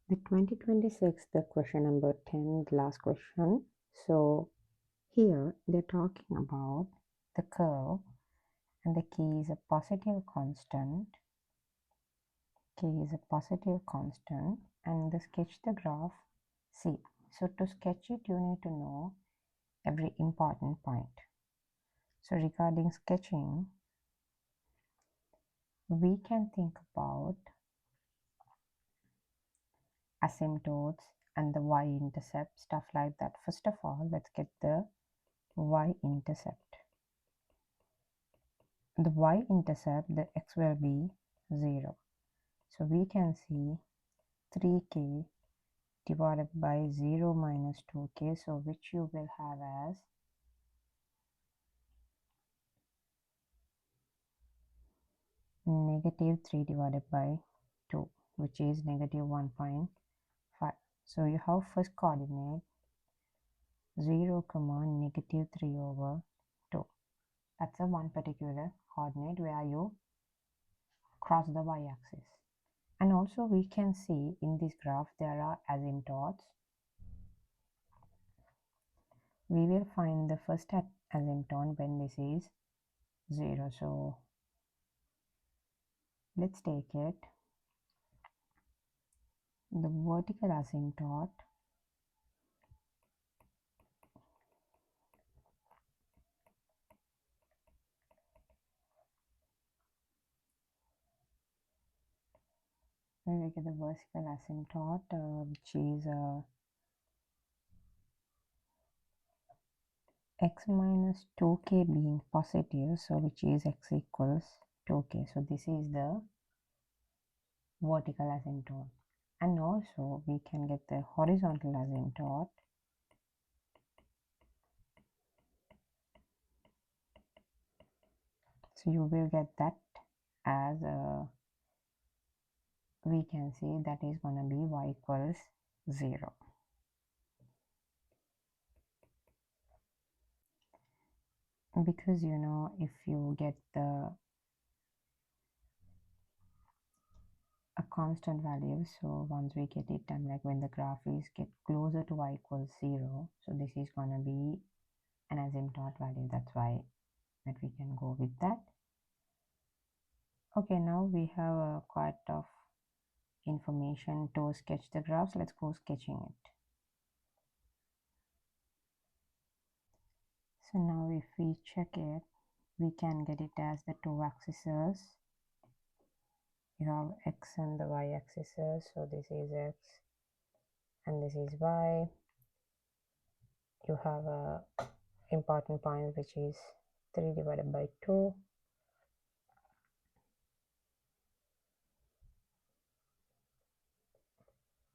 The 2026, the question number 10, the last question. So here they're talking about the curve and the key is a positive constant. K is a positive constant and the sketch the graph C. So to sketch it, you need to know every important point. So regarding sketching, we can think about asymptotes and the y-intercept, stuff like that. First of all, let's get the y-intercept. The y-intercept, the x will be 0. So we can see 3k divided by 0 minus 2k, so which you will have as negative 3 divided by 2, which is negative 1.5. So you have first coordinate 0, negative 3 over 2. That's a one particular coordinate where you cross the y-axis. And also we can see in this graph there are asymptotes. We will find the first asymptote when this is 0. So let's take it. The vertical asymptote we get the vertical asymptote which is x minus 2k being positive, so which is x equals 2k. So this is the vertical asymptote. And also we can get the horizontal asymptote. So you will get that as we can see that is going to be y equals 0. Because you know, if you get a constant value, so once we get it done, like when the graph is get closer to y equals 0, so this is going to be an asymptote value. That's why that we can go with that. Okay, now we have quite of information to sketch the graphs. Let's go sketching it. So now if we check it, we can get it as the two axes. You have x and the y axis, so this is x and this is y. You have a important point which is 3 divided by 2.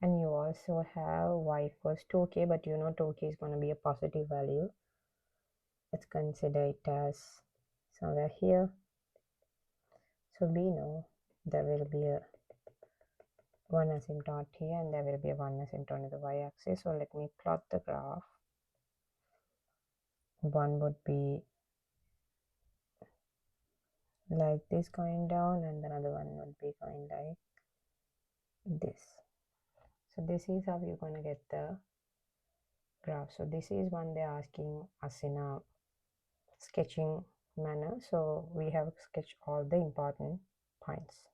And you also have y equals 2k, but you know 2k is going to be a positive value. Let's consider it as somewhere here. So we know there will be a one asymptote here and there will be a one asymptote on the y-axis. So let me plot the graph. One would be like this going down and another one would be going like this. So this is how you're going to get the graph. So this is one they're asking us in a sketching manner. So we have sketched all the important points.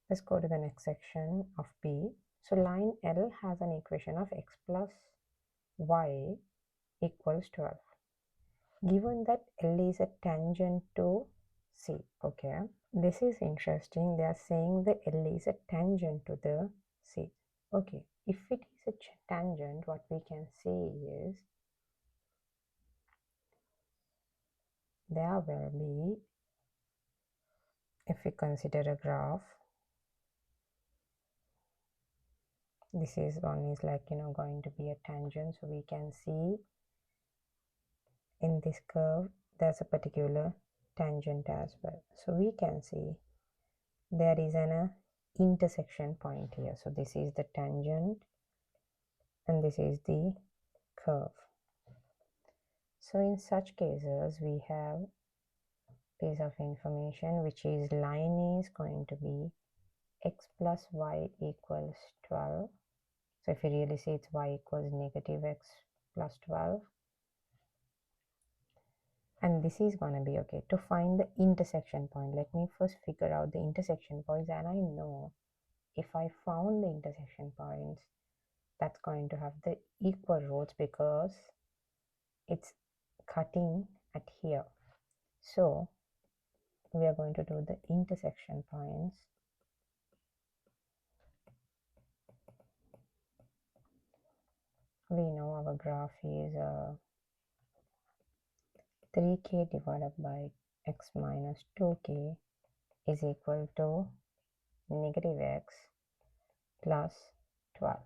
Let's go to the next section of B. So line L has an equation of x plus y equals 12. Given that L is a tangent to C, okay, this is interesting. They are saying that L is a tangent to the C. Okay, if it is a tangent, what we can see is there will be, if we consider a graph, this is one is like, you know, going to be a tangent. So we can see in this curve, there's a particular tangent as well. So we can see there is an intersection point here. So this is the tangent and this is the curve. So in such cases, we have piece of information which is line is going to be x plus y equals 12. So if you really say it's y equals negative x plus 12. And this is going to be okay. To find the intersection point, let me first figure out the intersection points, and I know if I found the intersection points, that's going to have the equal roads because it's cutting at here. So we are going to do the intersection points. We know our graph is 3k divided by x minus 2k is equal to negative x plus 12.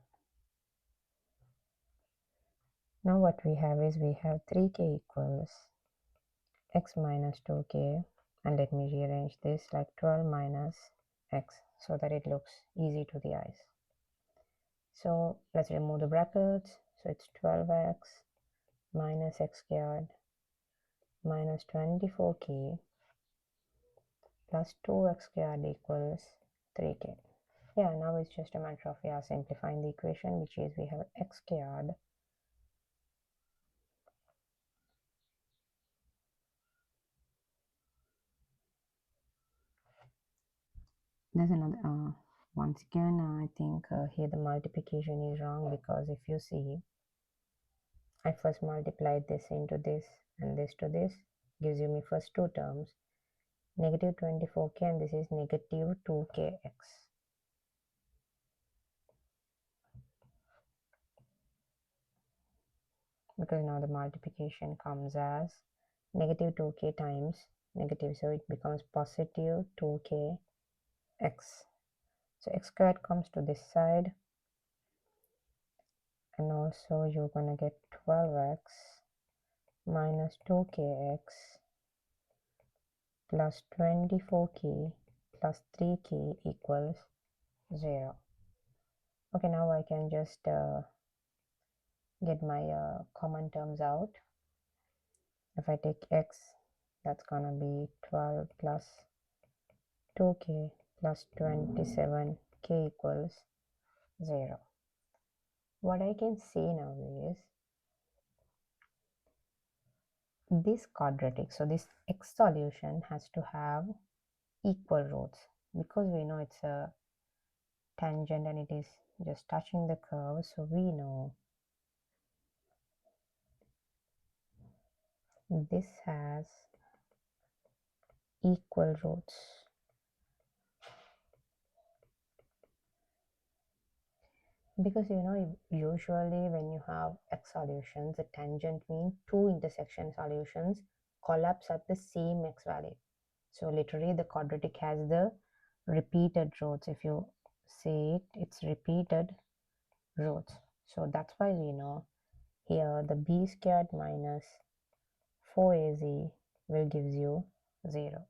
Now what we have is we have 3k equals x minus 2k, and let me rearrange this like 12 minus x so that it looks easy to the eyes. So let's remove the brackets. So it's 12x minus x squared minus 24k plus 2x squared equals 3k. Yeah, now it's just a matter of simplifying the equation, which is we have x squared there's another once again I think here the multiplication is wrong, because if you see I first multiplied this into this and this to this, gives you me first two terms, negative 24k, and this is negative 2kx. Because now the multiplication comes as negative 2k times negative, so it becomes positive 2kx. So x squared comes to this side, and also you're gonna get 12x minus 2kx plus 24k plus 3k equals 0. Okay, now I can just get my common terms out. If I take x, that's gonna be 12 plus 2k plus 27k equals 0. What I can see now is this quadratic, so this x solution has to have equal roads, because we know it's a tangent and it is just touching the curve, so we know this has equal roads. Because usually when you have x solutions, the tangent means two intersection solutions collapse at the same x value. So literally the quadratic has the repeated roads. If you say it, it's repeated roads. So that's why we know here the b squared minus 4az will gives you 0.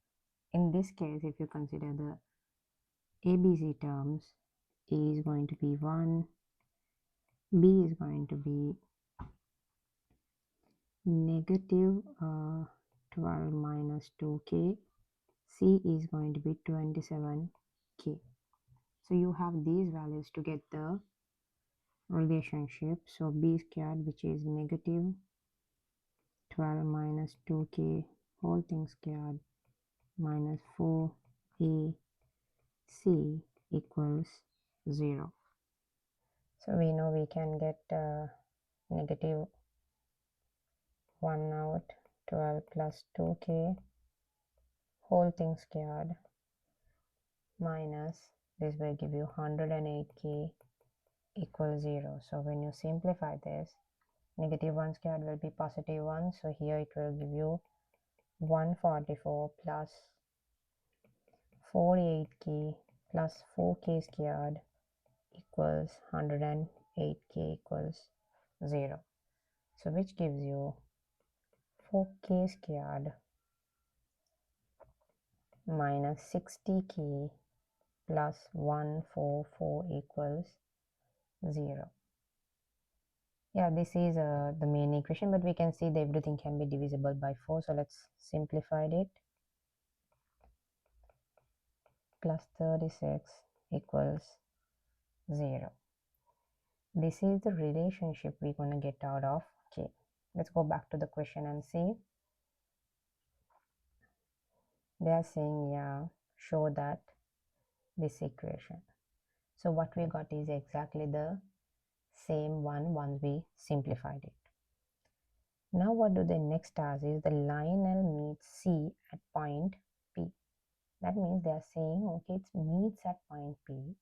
In this case, if you consider the ABC terms, a is going to be 1, b is going to be negative 12 minus 2k, c is going to be 27k. So you have these values to get the relationship. So b squared, which is negative 12 minus 2k whole thing squared minus 4ac equals 0. So we know we can get negative 1 out, 12 plus 2k whole thing squared minus this will give you 108k equals 0. So when you simplify this, negative 1 squared will be positive 1, so here it will give you 144 plus 48k plus 4k squared equals 108k equals 0. So which gives you 4k squared minus 60k plus 144 equals 0. Yeah, this is the main equation, but we can see that everything can be divisible by 4. So let's simplify it. Plus 36 equals 0. This is the relationship we're going to get out of k. Let's go back to the question and see. They are saying, yeah, show that this equation. So what we got is exactly the same one once we simplified it. Now what do they next ask is the line L meets C at point P. That means they are saying, okay, it meets at point P.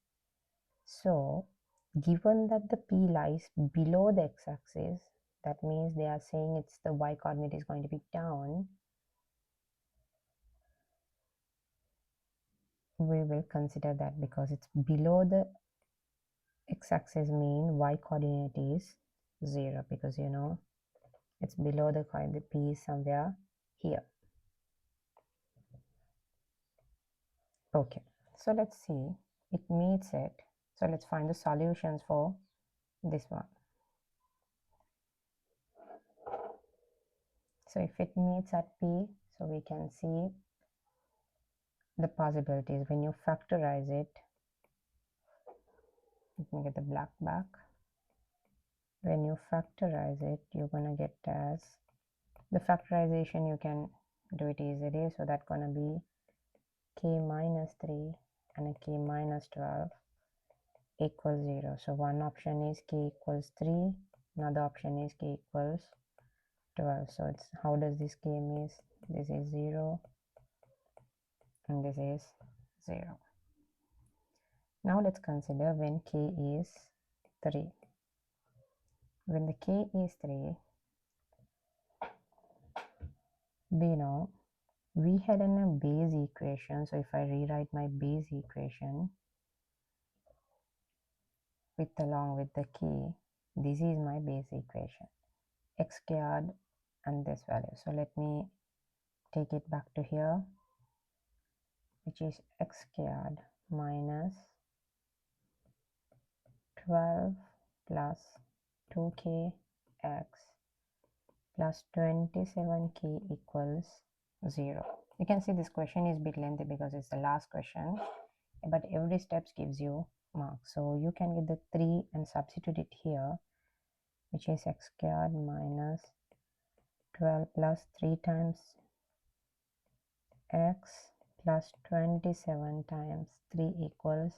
So given that the P lies below the x-axis, that means they are saying it's the y coordinate is going to be down. We will consider that because it's below the x-axis mean y coordinate is 0 because you know it's below the P is somewhere here. Okay, so let's see, it meets it. So let's find the solutions for this one. So if it meets at P, so we can see the possibilities. When you factorize it, let me get the black back. When you factorize it, you're gonna get as the factorization, you can do it easily. So that's gonna be k minus 3 and a k minus 12 equals 0. So one option is k equals 3, another option is k equals 12. So it's how does this k means? This is 0 and this is 0. Now let's consider when k is 3. When the k is 3, we know we had a base equation. So if I rewrite my base equation with along with the k, this is my base equation, x squared and this value. So let me take it back to here, which is x squared minus 12 plus 2kx plus 27k equals 0. You can see this question is a bit lengthy because it's the last question, but every step gives you marks. So you can get the 3 and substitute it here, which is x squared minus 12 plus 3 times x plus 27 times 3 equals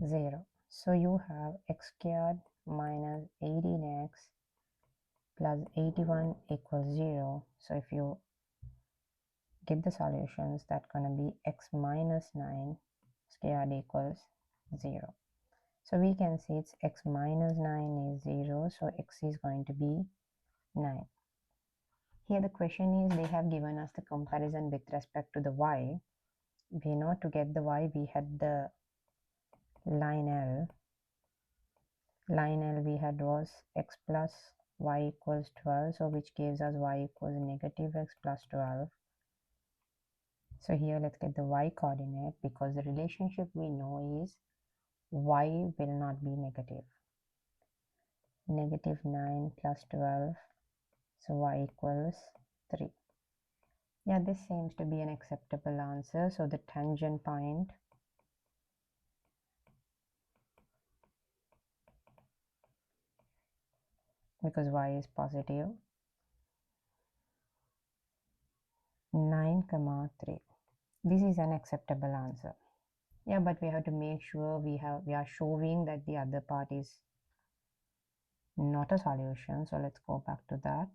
0. So you have x squared minus 18x plus 81 equals 0. So if you get the solutions, that's going to be x minus 9 squared equals 0. So we can see it's x minus 9 is 0. So x is going to be 9. Here the question is they have given us the comparison with respect to the y. We know to get the y we had the line L. Line L we had was x plus y equals 12. So which gives us y equals negative x plus 12. So here let's get the y coordinate because the relationship we know is y will not be negative. Negative 9 plus 12. So y equals 3. Yeah, this seems to be an acceptable answer. So the tangent point because y is positive 9 comma 3. This is an acceptable answer. Yeah, but we have to make sure we are showing that the other part is not a solution. So let's go back to that.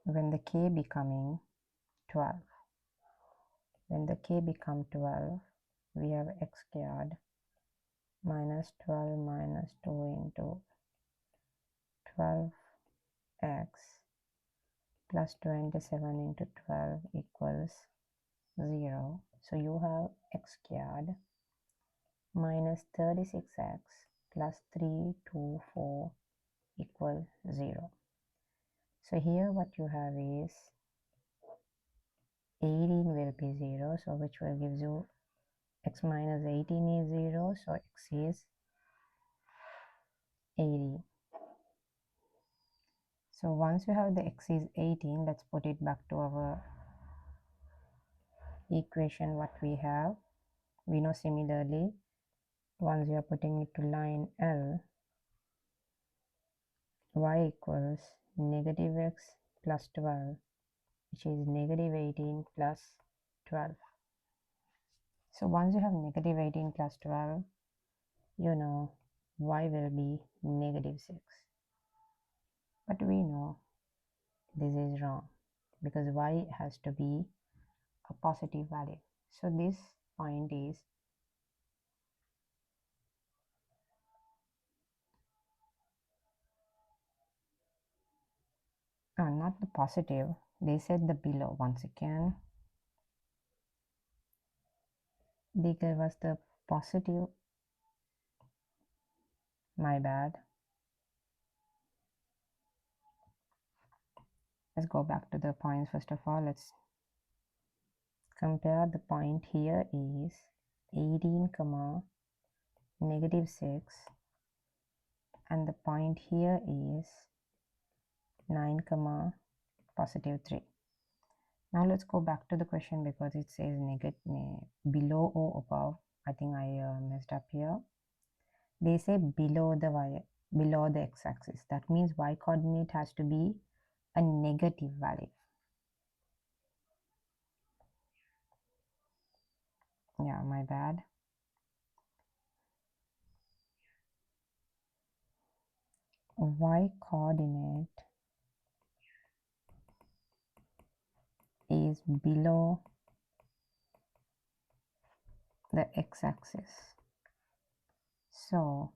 When the k becoming 12, when the k become 12, we have x squared minus 12 minus 2 into 12x plus 27 into 12 equals 0. So you have x squared minus 36x plus 324 equals 0. So here what you have is 18 will be 0. So which will gives you x minus 18 is 0. So x is 18. So once you have the x is 18, let's put it back to our equation what we have. We know similarly, once you are putting it to line L, y equals negative x plus 12, which is negative 18 plus 12. So once you have negative 18 plus 12, you know y will be negative 6. But we know this is wrong because y has to be a positive value. So this point is not the positive. They said the below. Once again, they gave us the positive. My bad. Let's go back to the points. First of all, let's compare. The point here is 18 comma negative 6, and the point here is 9 comma positive 3. Now let's go back to the question because it says below or above. I think I messed up here. They say below the x-axis. That means y coordinate has to be a negative value. Yeah, my bad. Y coordinate is below the x-axis. So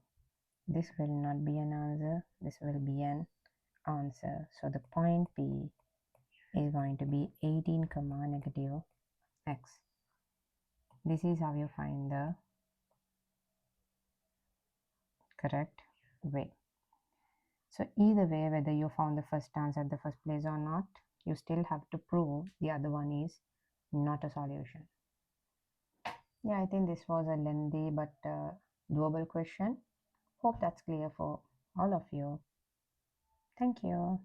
this will not be an answer. This will be an answer. So the point P is going to be 18 comma negative x. This is how you find the correct way. So either way, whether you found the first answer at the first place or not, you still have to prove the other one is not a solution. Yeah, I think this was a lengthy but doable question. Hope that's clear for all of you. Thank you.